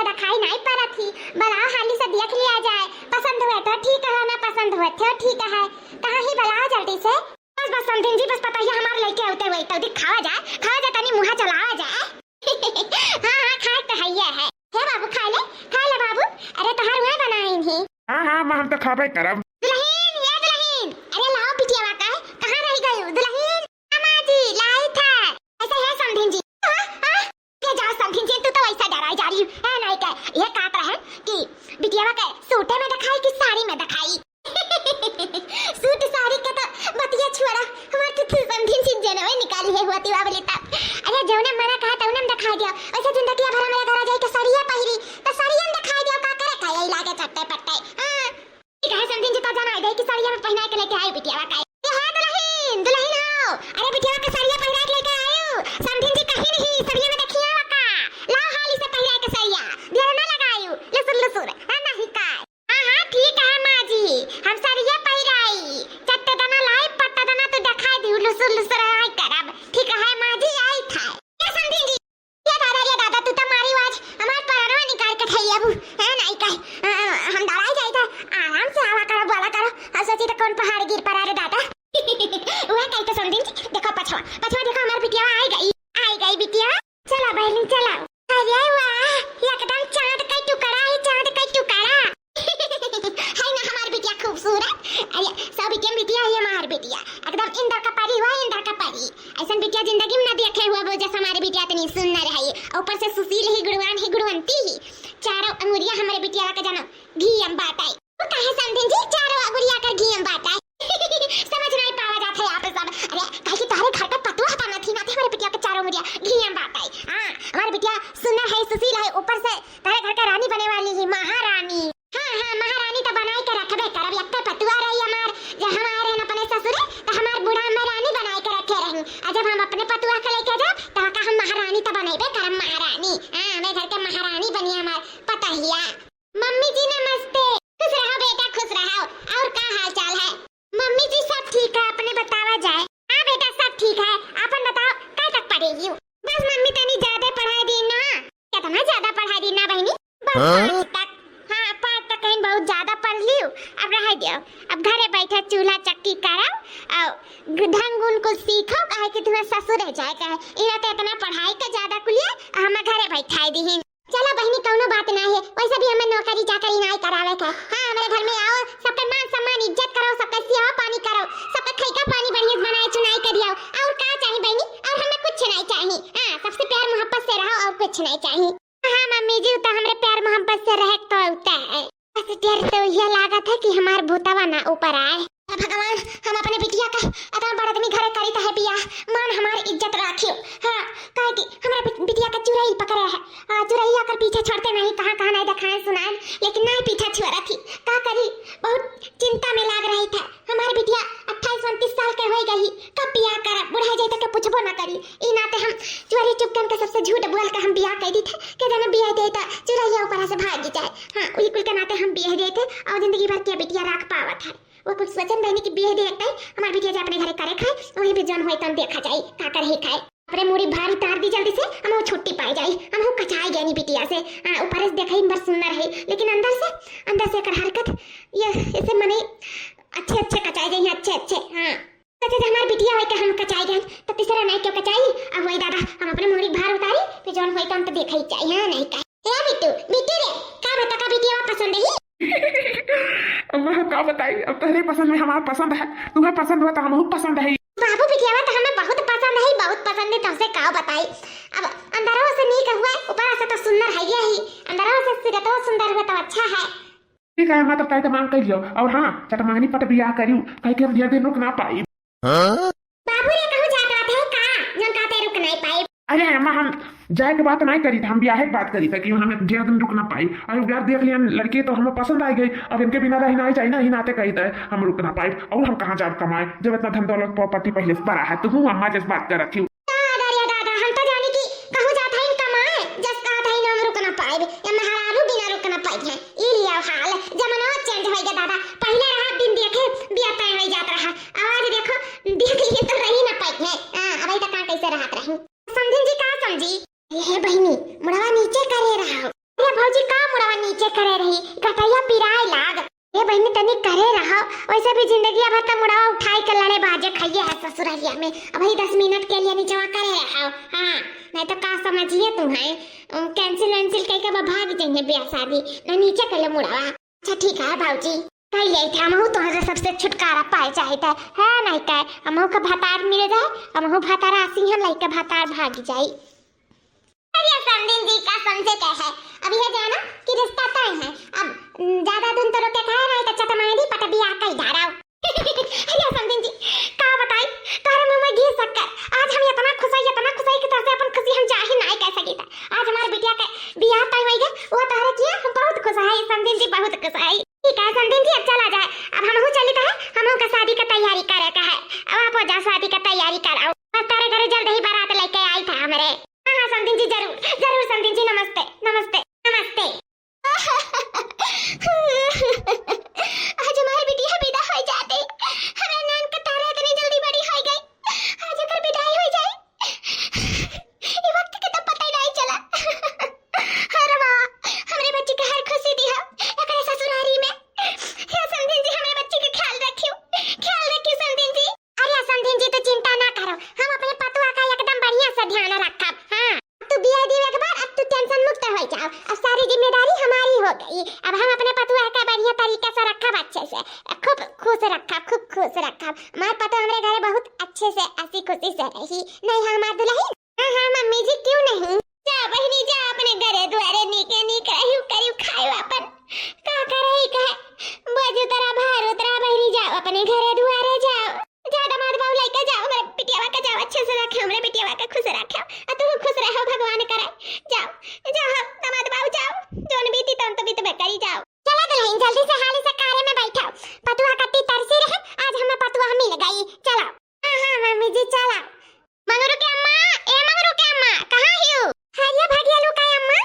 है दिखाई नहीं पड़ा थी। बलाओ हाली से देख लिया जाए, पसंद हुए तो ठीक है, ना पसंद हुए तो ठीक है। कहाँ ही बलाओ जल्दी से। बस समथिंग जी, बस पता है हमारे लेके होते हुए तो खावा जाए तनी मुँह चलावा जाए। हाँ खाए तो है है बाबू, खा ले बाबू। अरे तोहर हुए बनाई थी। हाँ हम तो खाबे करब। दुल्हन ये दुल्हन, अरे लाओ बिटिया का है, कहाँ रह गई दुल्हन? मामा जी लाई था। ऐसा है समथिंग जी। ये जाओ समथिंग जी, तू तो ऐसा डराई जा रही है नहीं क्या? ये काट रहा है कि बिटिया का सूटे में दिखाई कि साड़ी में दिखाई? सूट साड़ी का तो बतिया छोड़ा, हमारे तो समथिंग जी जनवे निकाली है हुआ तिवा बोले तब। अरे जौने मना कहा तौने में दिखा दिया। ऐसे जिंदगी भर मेरे घर आ जाए तो साड़ियां पहिरी तो साड़ियां में दिखा दिया, का करे का यही लागे चट्टे पट्टे। हां ठीक है समथिंग जी, तो जाना है कि साड़ियां में पहना के लेके आई बिटिया का। ये हां दुल्हन दुल्हन आओ, अरे बिटिया का साड़ियां पहना के लेके आयो। समथिंग जी कहीं नहीं, साड़ियां में देखिए का ला हाली से पहना के साड़ियां देर ना लगायो लसुर है नहीं का। हां ठीक है मां जी, हम साड़ियां पहिराई चट्टे दाना लाई पट्टा दाना तो दिखा दी लसुर आई करब। ठीक है मां जी, आई था। ये समथिंग जी, ये दादा तू तो मारी आवाज हमार परनवा निकाल के खइया बू है नहीं का। हम डराई जाई था, आराम से आवा करो बोला करो। हम सोची तो कौन पहाड़ गिर पड़ा रे दादा। वह कहीं तो समथिंग जी, देखो पछवा देखो हमार बिटिया आई गई बिटिया। चला बहन चला। अरे वाह, एकदम चांद का टुकड़ा है, चांद का टुकड़ा। है ना हमार बिटिया खूबसूरत? अरे सब बिटिया है हमार बिटिया, एकदम इंद्र का परी हुआ, इंद्र का परी। ऐसा बिटिया जिंदगी में ना देखे हुआ वो, जैसा हमारी बिटिया इतनी सुंदर है। ऊपर से सुशील ही, गुणवान ही, गुणवंती ही। चारों अंगुरिया हमारे बिटिया का जानो घी हम बाटाई। वो कहे समथिंग जी चारों अंगुरिया का घी हम बाटाई? समझ नहीं पावा जाता है आप सब। अरे काहे कि तारे घर का पतवा पाना थी ना, हमारे बिटिया के चारों अंगुरिया घी हम बाटाई। हां हमारी बिटिया सुंदर है, सुशील है, ऊपर से तारे घर का रानी बने वाली है, महारानी। हां महारानी तो बनाई के रखबे करब। एक पतवा रही हमार, जब हम आ रहे हैं अपने ससुर तो हमार बूढ़ा में रानी बनाई के रखे रही। और जब हम अपने पतवा के लेके जाओ तो का हम महारानी तो बनेबे करब, महारानी। हां हमें घर के महारानी बनी हमार पतहिया। मम्मी जी नमस्ते। खुश रहो बेटा, खुश रहो। और क्या हाल चाल है? मम्मी जी सब ठीक है, अपने बतावा जाए। हां बेटा सब ठीक है, अपन बताओ कब तक पढ़ेगी? बस मम्मी तनी ज्यादा पढ़ाई दी ना। कितना ज्यादा पढ़ाई दी ना बहनी? बस तक। हां पाँच तक कहीं बहुत ज्यादा पढ़ लियो, अब रह दियो। अब घरे बैठे चूल्हा चक्की कराओ और ढंग उनको सीखो, काहे कि तुम्हें ससुर जाए कहे इना तो इतना पढ़ाई के ज्यादा कुलिए हम घरे बैठाई दी। चलो बहनी कौनो बात ना है, वैसे भी हमें नौकरी चाकरी नहीं करावे के। हां हमारे घर में आओ, सबके मान सम्मान इज्जत करो, सबके सेवा पानी करो, सबके खैका पानी बढ़िया बनाए चुनाई कर दियो। और क्या चाहिए बहनी? और हमें कुछ नहीं चाहिए। हां सबसे प्यार मोहब्बत से रहो और कुछ नहीं चाहिए। हां मम्मी जी तो हमरे प्यार मोहब्बत से रहे तो होता है। बस डर तो यह लागत है कि हमार भूतवा ना ऊपर आए। भगवान हम अपने बिटिया का इतना बड़ा आदमी घरे करी तो है बिया, मान हमारी इज्जत रखियो। हां काहे कि हमारे बिटिया का चुराई पकड़े है। चुराई आकर पीछे छोड़ते नहीं, कहां नहीं दिखाए सुनाए, लेकिन नहीं पीछे छुआ थी। का करी, बहुत चिंता में लाग रही था। हमारी बिटिया 28-29 साल के हो गई, कब बियाह कर बुढ़ा जाए तो पूछबो ना करी। ई नाते हम चोरी चुपके के सबसे झूठ बोल के हम बियाह कर दी थे कि जने बियाह देता चुराइया ऊपर से भाग जाए। हां वही कुल के नाते हम बियाह देते और जिंदगी भर के बिटिया रख पावत है। वो कुछ वचन बहनी की बियाह देखते हमारी बिटिया अपने घरे करे खाए, वहीं पे जन होए तन देखा जाए का कर ही खाए। अपने मुड़ी भारी तार दी जल्दी से, हम वो छुट्टी पाई जाए। हम वो कचाई गए नहीं बिटिया से। ऊपर से देखा ही बस सुंदर है, लेकिन अंदर से कर हरकत ये ऐसे मने अच्छे कचाई गई हैं, अच्छे। हां तो हमारी बिटिया होए के हम कचाई गए तो तीसरा नहीं क्यों कचाई? अब वही दादा हम अपने मुड़ी भार उतारी फिर जन होए तन तो देखा ही चाहिए। हां नहीं का ए बिट्टू रे का बता का बिटिया पसंद है? मैं क्या बताई, अब तेरे पसंद में हमारा पसंद है, तुम्हें पसंद हुआ तो हम पसंद है। बाबू बिटिया तो हमें बहुत पसंद है, बहुत पसंद है, तुमसे का बताई। अब अंदरों से नहीं हुआ, ऊपर से तो सुंदर है ही, अंदरों से सिर्फ तो सुंदर हुआ तो अच्छा है। ठीक है मैं तो कहते मांग कर लियो। और हां चटमांगनी पट बियाह करियो, कह के ढेर दिन रुक ना पाई। बाबू रे कहूं जाता थे का जन कहते रुक नहीं पाई? अरे हम जाए के बात नहीं करी थी, हम ब्याह की बात करी थी कि हमें ढेर दिन रुक ना पाई। और यार देख लिया लड़की तो हमें पसंद आ गई, अब इनके बिना रहना ही चाहिए ना, ही नाते कही थे हम रुक ना पाए। और हम कहाँ जाब कमाए जब इतना धन दौलत प्रॉपर्टी पहले से बड़ा है। तो हूँ अम्मा जिस बात कर रखी भौजी का मुड़वा नीचे करे रही कटैया पिराए लाग ये बहनी तनी करे रहा वैसे भी जिंदगी भर तक मुड़वा उठाई के लड़े बाजे खाइए है ससुरालिया में अब ही 10 मिनट के लिए नीचे करे रहा हाँ नहीं तो का समझिए तुम्हें कैंसिल कह के भाग जाएंगे ब्याह शादी ना नीचे कर ले मुड़वा अच्छा ठीक है भौजी कह ले थे हमहू तोहरे सबसे छुटकारा पाए चाहता है नहीं कह हमहू का भतार मिल जाए हमहू भतार आसी हम लइका भतार भाग जाई अरे समदिन जी का समझे के है अब ये जाना कि रिश्ता तय है अब ज्यादा दिन तो रोके कहे नहीं तो चटमारी पट बियाह कई धाराओ अरे समदिन जी का बताई तारे मुंह में घी शक्कर आज हम इतना खुश है कि तसे अपन खुशी हम जाहिर नहीं कर सकी था आज हमारे बिटिया का बियाह तय हो गया वो तारे किया हम बहुत खुश है समदिन जी बहुत खुश है ठीक है समदिन जी अब चला जाए अब हमहू चली तो है हमहू का शादी का तैयारी करे का है अब आप जा शादी का तैयारी कराओ बस तारे घरे जल्द ही बारात लेके आई था हमारे हाँ समदिन जी जरूर समदिन जी नमस्ते नमस्ते नमस्ते आज हमारी बिटिया विदा हो जाते हमारे नान का तारा इतनी जल्दी बड़ी हो गई आज अगर विदाई हो जाए ये वक्त का तो पता ही नहीं चला हर माँ हमारे बच्चे का हर खुशी दी है अगर ससुरारी में हे समदिन जी हमारे बच्चे का ख्याल रखियो समदिन जी अरे समदिन जी तो चिंता ना करो हम अपने पतुआ का एकदम बढ़िया से ध्यान रखब हाँ तू बियाह दिवे के बाद अब तू टेंशन मुक्त हो जाओ अब सारी जिम्मेदारी हमारी हो गई अब हम अपने पतुआ का बढ़िया तरीके से रखब अच्छे से खूब खुश रखब हमारे पतुआ हमारे घर बहुत अच्छे से ऐसी खुशी से रही नहीं हमार दुल्हन हाँ मम्मी जी क्यों नहीं जा बहनी जा अपने घरे द्वारे नीके करियो खायो अपन का करे कहे बाजू तरा भार उतरा बहनी जाओ अपने घरे द्वारे जाओ ज्यादा मार बाऊ लेके जाओ मेरे बिटियावा का जाओ अच्छे से रखे हमरे बिटियावा का खुश रखे और तुम खुश रहो भगवान करे जाओ दामाद बाऊ जाओ जोन बीती तुम तो बीत बेकरी जाओ चला दुल्हन जल्दी से हाली से कारे में बैठो पतुआ कट्टी तरसी रहे आज हमें पतुआ मिल गई चलो हां मम्मी जी चला मंगरू के अम्मा कहां हियो हरिया भागिया लो का अम्मा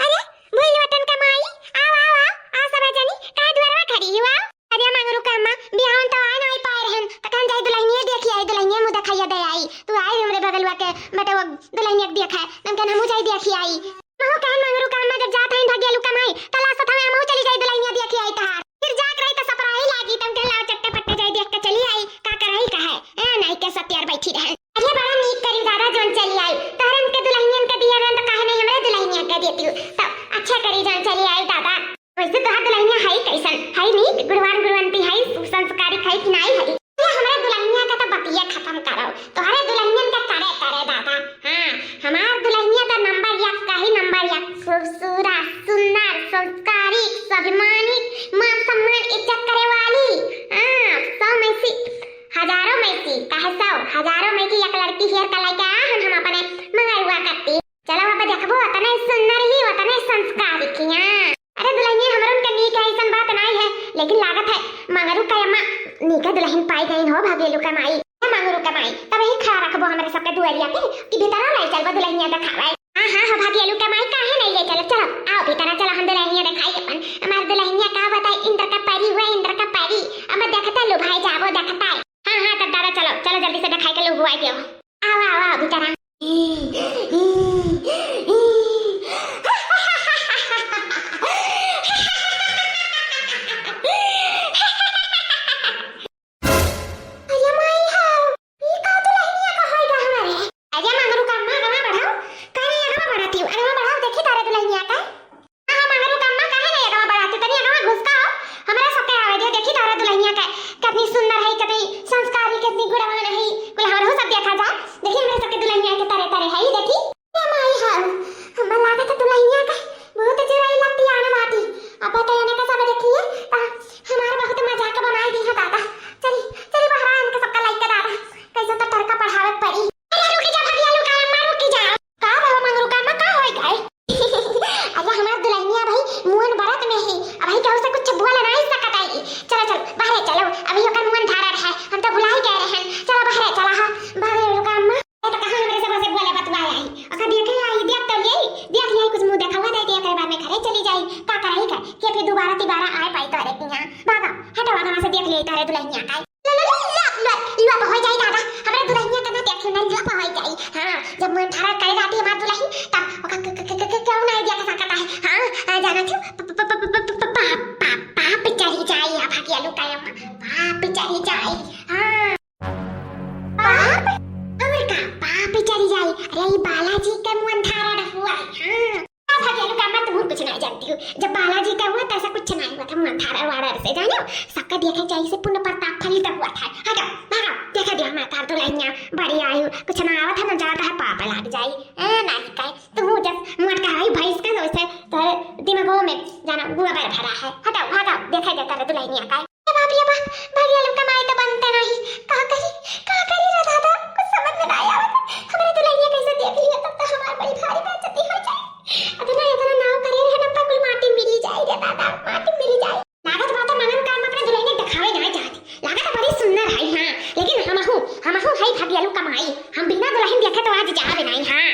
अरे भूल वतन का माई आओ आ सब जानी का द्वार में खड़ी हुआ अरे मंगरू का अम्मा बियाहन तो आ नहीं पाए रहन तकन जाई दुल्हनिया देखी आई दुल्हनिया मुंह दिखाइया दे आई तू आई हमरे बगलवा के बेटा वो दुल्हनिया देखा है नमकन हमू जाई देखी आई महो कहन मंगरू का अम्मा जब जात हईन भागिया लो कमाई तला सथा में हमू चली जाई दुल्हनिया देखी आई तहार फिर जाक रही तो सपराई लागी तम के लाओ चट्टे पट्टे जाई देख के चली आई का करही का है ए नहीं के सत्यार बैठी रहे अरे बड़ा नीक करी दादा जोन चली आई तारन के दुल्हनियन के दिया रन तो काहे नहीं हमरे दुल्हनिया के देती तब अच्छा करी जोन चली आई दादा वैसे तो दुल्हनिया है कैसन है नी गुणवंती है संस्कारी है कि नहीं है हमारे दुल्हनिया का तो बतिया खत्म करो तोहरे दुल्हनियन का करे दादा हां हमार दुल्हनिया तो नंबर 1 का ही नंबर 1 खूबसूरत सुंदर संस्कारी स्वाभिमानी मान सम्मान इज्जत करे वाली हां 100 में से हजारों में से कहे 100 हजारों में की एक लड़की हेयर का लेके हम अपने मंगाई करती चलो अब देखबो तने सुंदर ही तने संस्कारी किया अरे दुल्हनिया हमरन के नीक ऐसन बात नहीं है लेकिन लागत है मंगरू का अम्मा नीका दुल्हन पाई गई हो भागेलू कमाई मंगरू कमाई तब ही खा रखबो हमरे सबके दुआरिया पे कि भीतर ले चलबो दुल्हनिया दिखावे हां भागेलू कमाई काहे नहीं ले चलो चलो आओ भीतर चलो हम दुल्हनिया दिखाई अपन हमार दुल्हनिया का बताई इंद्र का परी हुआ इंद्र का परी अब देखता लो भाई जाबो देखता हां तब दादा चलो जल्दी से दिखाई के लो हुआ दियो आओ भीतर जब मन थारा करे जाती हमार दुल्हन तब क्यों नहीं दिया का सकता है हां जाना कुछ नहीं जानती हूँ। जब बालाजी का हुआ तैसा कुछ नहीं हुआ था, मंथारा वाड़ा से जानो सबका देखे चाहिए से पुण्य प्रताप फलित हुआ था। हटो भागो, देखा दिया मैं कार तो लाइया बड़ी आयु कुछ ना आवा था ना जाता है पाप लग जाई नहीं कहे तो मुंह जब मुंह का भाई भैंस का वैसे तेरे दिमागों में जाना गुआ बार भरा है। हटो भागो, देखा जाता है दुल्हनिया का बाप रे बाप, भाग्य लोग कमाई तो बनते नहीं, का करी रे दादा, कुछ समझ में नहीं आवत। हमारे दुल्हनिया कैसे देख लिया तब तो हमार बड़ी भारी बेइज्जती हो जाए। इतना नाव करे रहे ना पगल माटी मिली जाए रे दादा, माटी मिली जाए। लागत बात मनन काम अपने दुल्हनिया दिखावे नहीं चाहती, लागत बड़ी सुंदर है हां, लेकिन हम है भाग्य लोग कमाई, हम बिना दुल्हन देखे तो आज जावे नहीं। हां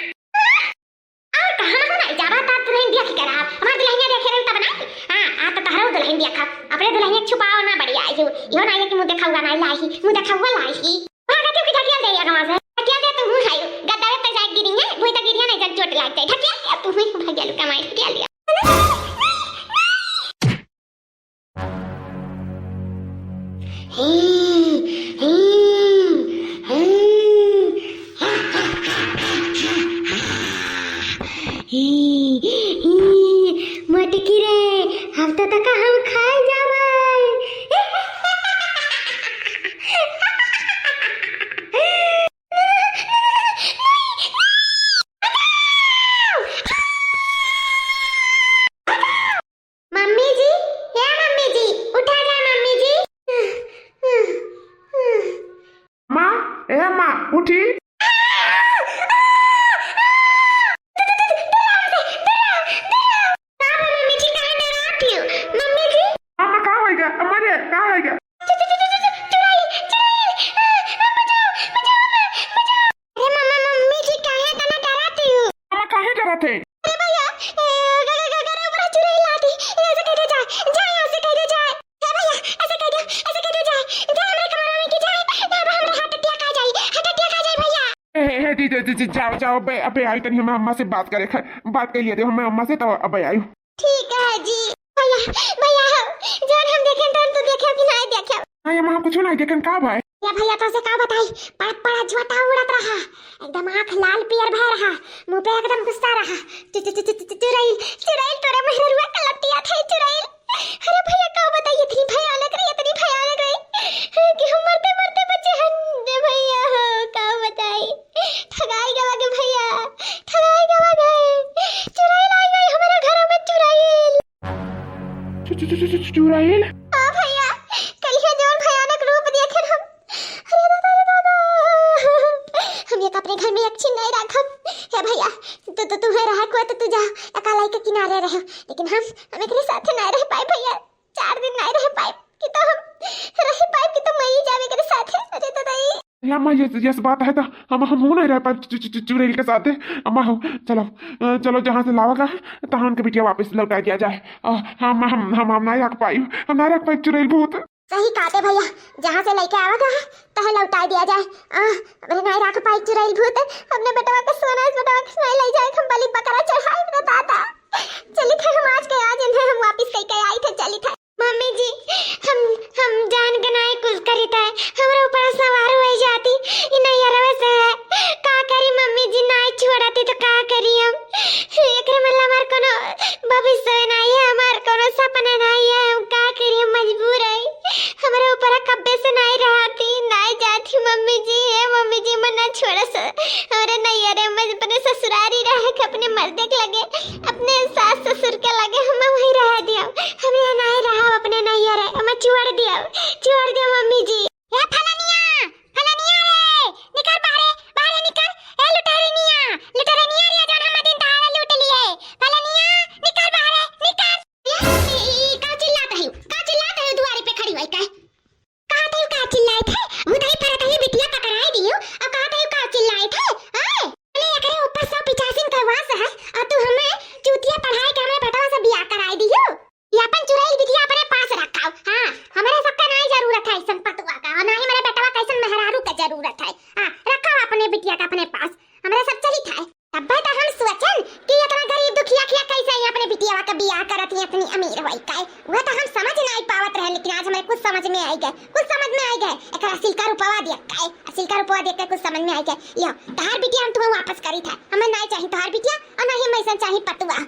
और कहां हो नहीं जावा ता दुल्हन देख के रहा, हमार दुल्हनिया देखे रहे तब नहीं। हां आ तो तहरो दुल्हन देखा, अपने दुल्हनिया छुपाओ ना बड़ी आई हो, यो नहीं कि मुंह दिखाऊगा नहीं लाही, मुंह दिखाऊगा लाही। भागा क्यों ढकिया दे या गांव से, ढकिया दे तू मुंह खायो, गद्दा पे जाए गिरी है, कोई तो गिरिया नहीं जब चोट लग जाए, ढकिया दे तू ही भाग्य लोग कमाई ढकिया लिया। मटकी रे हफ्ता तक हम खाए जावे। मम्मी जी, हे मम्मी जी, उठा जा मम्मी जी। माँ, ए माँ, उठी। जाओ अबे आई तनी हमें अम्मा से बात कर लिए थे हमें अम्मा से तो अबे आई। ठीक है जी भैया जान हम देखें तो देखे कि नहीं देखे। हां ये मां कुछ नहीं देखें का भाई या भैया तो से का बताई, पड़ा झोटा उड़त रहा, एकदम आंख लाल पियर भर रहा, मुंह पे एकदम गुस्सा रहा, चुराइल तोरे महरुआ का लटिया था चुराइल। अरे भैया का बताइए इतनी भयानक रही कि हम मरते बचे हैं भैया। हो का बताई, ठगाई गवा के भैया, ठगाई गवा गए, चुराइल आई गई हमारे घर में चुराइल। हां भैया कल है जोन भयानक रूप देखे हम। अरे दादा हम एक अपने घर में एक छिन नहीं रखब। हे भैया तो तुम्हें रहा को तो तू जा अकेला के किनारे रह, लेकिन हम एकरे साथ नहीं रह पाए भैया, 4 दिन नहीं रह पाए कि तो हम रह पाए कि तो मरी जावे के साथ। अरे दादा या माँ ये बात है तो हम हो नहीं रह पाए चुड़ैल के साथ। अम्मा हो चलो जहाँ से लावा का तहां के बिटिया वापस लौटा दिया जाए। हम नहीं रख पाई चुड़ैल भूत। सही कहते भैया, जहाँ से लेके आवा का तह लौटा दिया जाए। अरे नहीं रख पाई चुड़ैल भूत, अपने बेटवा के सोना इस बेटवा के नहीं ले जाए, हम बलि बकरा चढ़ाई रे दादा। चली थे हम आज इन्हें हम वापस कई आई थे। चली थे मम्मी जी, हम जान के नहीं कुछ करी थे, हमारे ऊपर सवार हो जाती नहीं अरवे से का करी मम्मी जी, नहीं छोड़ती तो का करी हम। एकरे मतलब हमार कोनो भविष्य नहीं है, हमार कोनो सपना नहीं है, हम का करी, हम मजबूर है, हमारे ऊपर कब्बे से नहीं रहती नहीं जाती मम्मी जी। है मम्मी जी मन ना छोड़ से अरे नहीं, अरे मैं अपने ससुरारी रह के अपने मर्दे के लगे, अपने सास ससुर के लगे हम वहीं रह दिया, हम यहाँ नहीं रहा अपने नहीं रहे, हमें छोड़ दिया मम्मी जी। ए फलानिया रे निकल बाहर निकल, ए लुटेरनिया रे जान हम दिन तारे लूट लिए, फलानिया निकल बाहर निकल। ई का चिल्लाता है दुआरे पे खड़ी हुई का चिल्लाए थे, मुदाई परत ही बिटिया पकड़ाई दियो, अब का चिल्लाए थे। हां अरे एकरे ऊपर 185 करवास है और तू हमें चूतिया पढ़ाई के हमें बेटा से बियाह कराई दियो। ये अपन चुड़ैल बिटिया अपने पास रखा। हां हमारे सबका नहीं जरूरत है ऐसा पतवा का, और ना ही मेरे बेटवा कैसन मेहरारू का जरूरत है। हां रखा अपने बिटिया का अपने पास, हमारे सब चली था। तब तो हम सोचन कि इतना गरीब दुखिया खिया कैसे ही अपने बिटिया का बियाह करत है, इतनी अमीर होई काए, वो तो हम समझ नहीं पावत रहे, लेकिन आज हमें कुछ समझ में आई गए एकरा असील का रूपवा देख के कुछ समझ में आई गए। यो तहार बिटिया हम तुम्हें वापस करी था, हमें नहीं चाहिए तहार बिटिया और नहीं हम ऐसा चाहिए पतुआ।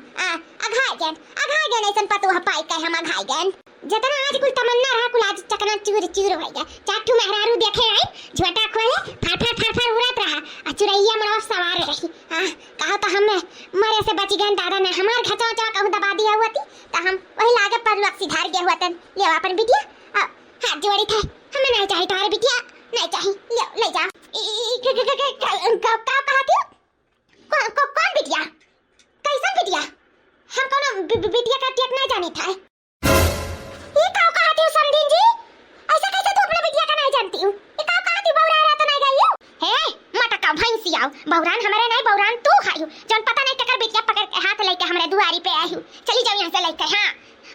अघाई गन अघाय गन ऐसन पतुहा पाई के हम अघाय गन जतना आज कुल तमन्ना रहा कुल आज चकना चूर चूर हो गया चाटू मेहरारू देखे आई झोटा खोले फर उड़त रहा आ चुरैया मरवा सवार रही हां कहो तो हम मरे से बच गए दादा ने हमार खचा चवा कहू दबा दिया हुआ थी तो हम वही लागे पर लोग सिधार गया हुआ तन ले अपन बिटिया हाथ जोड़ी थे हमें नहीं चाहिए तुम्हारी बिटिया नहीं चाहिए ले जा का कहा थी कौन बिटिया कैसा बिटिया हम कौन बिटिया का टेक नहीं जानी था ये काव कहा थी समधिन जी ऐसा कैसे तू अपने बिटिया का नहीं जानती हूँ ये काव कहा थी बौरा रहा तो नहीं गई हो हे मटका भैंसी आओ बौरान हमारे नहीं बौरान तू खायू जौन पता नहीं टकर बिटिया पकड़ के हाथ लेके हमारे दुआरी पे आई हूँ चली जाओ यहाँ से लेके हाँ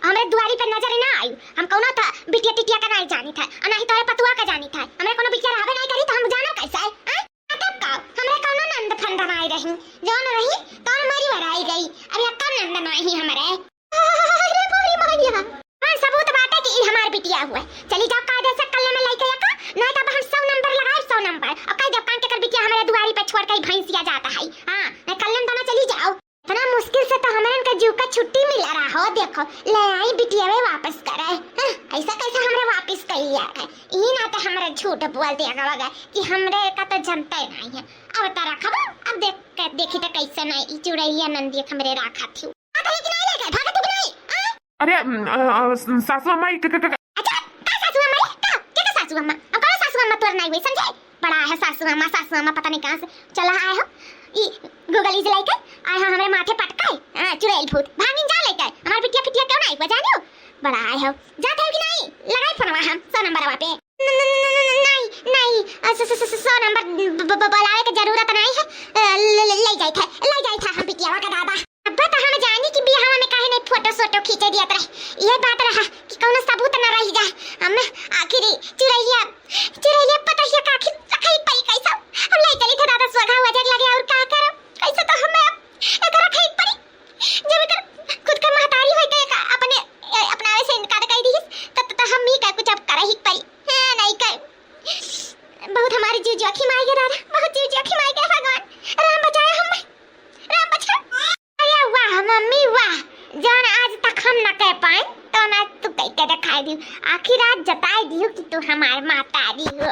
हमारे दुआरी पे नजर ना आई हम कौन था बिटिया टिटिया का नहीं जानी था और नहीं तो पतुआ का जानी था हमारे कोनो बिटिया रहबे नहीं करी तो हम जानो कैसे है तब का हमारे कोनो नंद फंदन आई रही जौन रही तौन मरी वराई गई अरे अक्का नंदन आई हमारे अरे पूरी मानिया हां सबूत बाटे कि हमार बिटिया हुआ चली जाओ कायदे से कल्ले में लेके आका नहीं तो हम 100 नंबर लगाए 100 नंबर और कई जब कांटे कर बिटिया हमारे दुआरी पे छोड़ के भैंसिया जाता है हां मैं कल्ले में चली जाओ इतना मुश्किल से तो हमारे इनका जीव का छुट्टी मिला रहा हो देखो ले आई बिटिया में वापस करे ऐसा कैसे हमरे वापस कर लिया है ई ना तो हमरे झूठ बोल दिया गवा कि हमरे का तो जनता नहीं है अब तारा खबर अब देखी तो कैसे नहीं चुड़ैलिया नंदी हमरे राखा थी आता है कि नहीं लेके भागे तू नहीं अरे सासू अम्मा अच्छा का सासू अम्मा का सासू अम्मा अब कौन सासू अम्मा तोर नहीं हुई समझे बड़ा है सासू अम्मा पता नहीं कहां से चला आए हो ई गूगल इज लेके आए हो हमारे माथे पटकाए हां चुड़ैल भूत भागिन जा लेके हमारे बिटिया पिटिया क्यों नहीं बजा दियो बड़ा आए हो जाते हो कि नहीं लगाई फोनवा हम 100 नंबर पे नहीं 100 नंबर बुलावे की जरूरत नहीं है ले जाई था हम बिटिया का दादा अब तो हम जानी कि बियाह में काहे नहीं फोटो खींचे दिया रहे ये बात रहा कि कोनो सबूत न रह जा हम आखिरी चुरैलिया पता है का आखिर सखई पई कैसा हम ले चली थे दादा स्वगा वजह लगे और का करो कैसे तो हम एकर रखे पड़ी जब एकर खुद का महतारी होय के अपने अपनावे से इनकार कर दी तो हम ही का कुछ अब कर ही पड़ी हां नहीं कर बहुत हमारी जीव जोखिम आई गया दादा बहुत जीव जोखिम आई गया भगवान राम बचाए हम राम बचा अरे वाह मम्मी वाह जान आज तक हम न कह पाए तो ना तू कह के दिखाई दी आखिर आज जताई दी कि तू हमारी माता दी हो